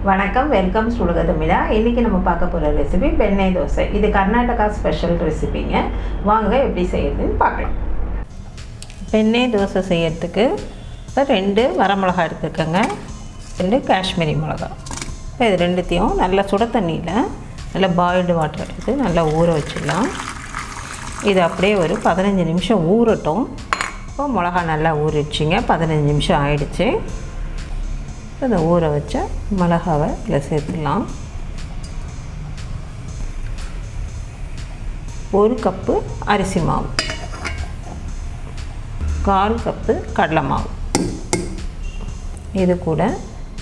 வணக்கம், welcome to உலக தமிழா. இன்றைக்கி நம்ம பார்க்க போகிற ரெசிபி வெண்ணை தோசை. இது கர்நாடகா ஸ்பெஷல் ரெசிபிங்க. வாங்க எப்படி செய்யறதுன்னு பார்க்கலாம். வெண்ணை தோசை செய்யறதுக்கு இப்போ 2 வரமிளகா எடுத்துக்கோங்க, 2 காஷ்மீரி மிளகா. இப்போ இது ரெண்டுத்தையும் நல்லா சுட தண்ணியில் நல்லா பாயில்டு வாட்டர் எடுத்து நல்லா ஊற வச்சிடலாம். இது அப்படியே ஒரு 15 நிமிஷம் ஊறட்டும். இப்போ மிளகா நல்லா ஊறிடுச்சிங்க, 15 நிமிஷம் ஆயிடுச்சு. இந்த ஊற வச்ச மிளகாவை இதில் சேர்த்துக்கலாம். 1 கப்பு அரிசி மாவு, 1/4 கப்பு கடலை மாவு, இது கூட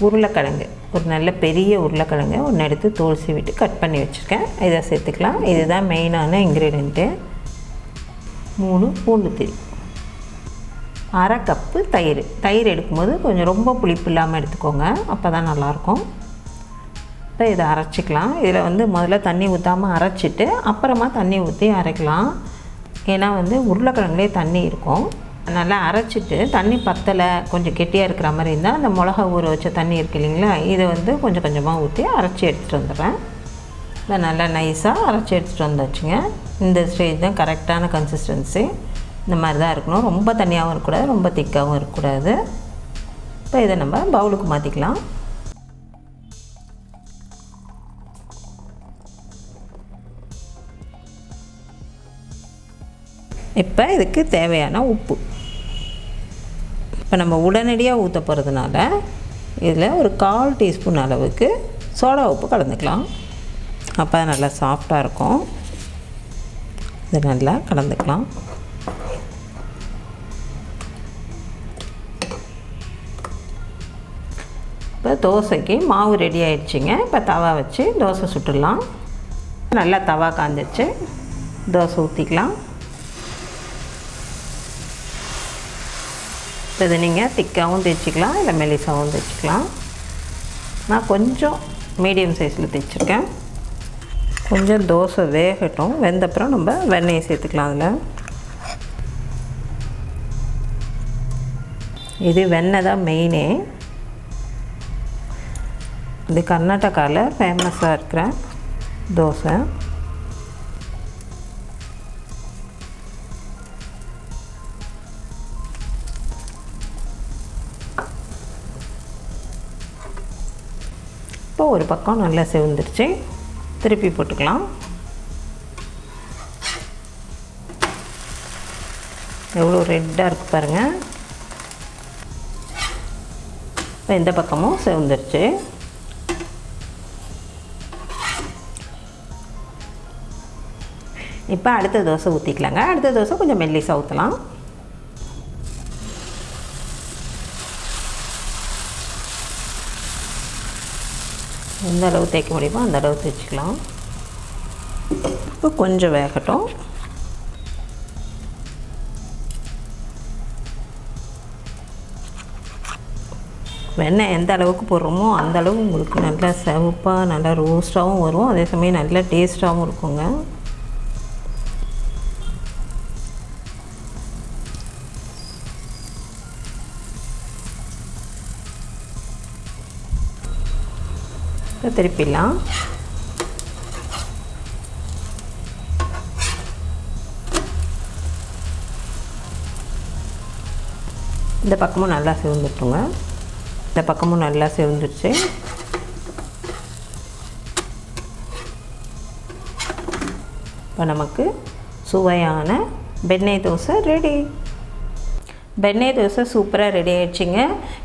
உருளைக்கிழங்கு, ஒரு நல்ல பெரிய உருளைக்கிழங்கு ஒன்று எடுத்து தோல் சீவிட்டு கட் பண்ணி வச்சுருக்கேன், இதை சேர்த்துக்கலாம். இதுதான் மெயினான இன்க்ரீடியண்ட்டு. 3 பூண்டு திரி, 1/2 கப்பு தயிர். தயிர் எடுக்கும்போது கொஞ்சம் ரொம்ப புளிப்பு இல்லாமல் எடுத்துக்கோங்க, அப்போ தான் நல்லாயிருக்கும். இப்போ இதை அரைச்சிக்கலாம். இதில் முதல்ல தண்ணி ஊற்றாமல் அரைச்சிட்டு அப்புறமா தண்ணி ஊற்றி அரைக்கலாம். ஏன்னா உருளைக்கிழங்குலேயே தண்ணி இருக்கும். நல்லா அரைச்சிட்டு தண்ணி பத்தலை, கொஞ்சம் கெட்டியாக இருக்கிற மாதிரி இருந்தால் அந்த மிளகா ஊற வச்ச தண்ணி இருக்குது இல்லைங்களா, இதை கொஞ்சம் கொஞ்சமாக ஊற்றி அரைச்சி எடுத்துகிட்டு வந்துடுறேன். இதை நல்லா நைஸாக அரைச்சி எடுத்துகிட்டு வந்தாச்சுங்க. இந்த ஸ்டேஜ் தான் கரெக்டான கன்சிஸ்டன்சி. இந்த மாதிரி தான் இருக்கணும். ரொம்ப தண்ணியாகவும் இருக்கக்கூடாது, ரொம்ப திக்காகவும் இருக்கக்கூடாது. இப்போ இதை நம்ம பவுலுக்கு மாற்றிக்கலாம். இப்போ இதுக்கு தேவையான உப்பு. இப்போ நம்ம உடனடியாக ஊற்ற போகிறதுனால இதில் ஒரு 1/4 டீஸ்பூன் அளவுக்கு சோடா உப்பு கலந்துக்கலாம். அப்போ நல்லா சாஃப்டாக இருக்கும். இதை நல்லா கலந்துக்கலாம். இப்போ தோசைக்கு மாவு ரெடி ஆகிடுச்சிங்க. இப்போ தவா வச்சு தோசை சுட்டுடலாம். நல்லா தவா காஞ்சிச்சு, தோசை ஊற்றிக்கலாம். இது நீங்கள் திக்காகவும் தைச்சிக்கலாம், இல்லை மெலிசாகவும் தைச்சிக்கலாம். நான் கொஞ்சம் மீடியம் சைஸில் தைச்சிருக்கேன். கொஞ்சம் தோசை வேகட்டும், வெந்தப்புறம் நம்ம வெண்ணெயை சேர்த்துக்கலாம். அதில் இது வெண்ணெய் தான் மெயினே. இது கர்நாடகாவில் ஃபேமஸாக இருக்கிற தோசை. இப்போ ஒரு பக்கம் நல்லா செவந்துருச்சு, திருப்பி போட்டுக்கலாம். எவ்வளோ ரெட்டாக இருக்குது பாருங்கள். இப்போ இந்த பக்கமும் செவந்துருச்சு. இப்போ அடுத்த தோசை ஊற்றிக்கலாங்க. அடுத்த தோசை கொஞ்சம் மெல்லிசாக ஊற்றலாம். எந்த அளவு தேய்க்க முடியுமோ அந்த அளவு தேய்ச்சிக்கலாம். இப்போ கொஞ்சம் வேகட்டும். வெண்ணெய் எந்த அளவுக்கு போடுறோமோ அந்த அளவு உங்களுக்கு நல்லா செவப்பாக நல்லா ரோஸ்ட்டாகவும் வரும், அதே சமயம் நல்லா டேஸ்ட்டாகவும் இருக்குங்க. திருப்பிடலாம். இந்த பக்கமும் நல்லா செவந்துட்டுங்க. இந்த பக்கமும் நல்லா செவந்துருச்சு. இப்போ நமக்கு சுவையான வெண்ணை தோசை ரெடி. வெண்ணை தோசை சூப்பராக ரெடி ஆகிடுச்சிங்க.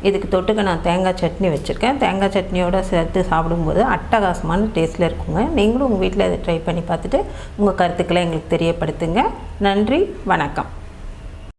இதுக்கு தொட்டுக்க நான் தேங்காய் சட்னி வச்சுருக்கேன். தேங்காய் சட்னியோடு சேர்த்து சாப்பிடும்போது அட்டகாசமான டேஸ்ட்டில் இருக்குங்க. நீங்களும் உங்கள் வீட்டில் இதை ட்ரை பண்ணி பார்த்துட்டு உங்கள் கருத்துக்களை எங்களுக்கு தெரியப்படுத்துங்க. நன்றி, வணக்கம்.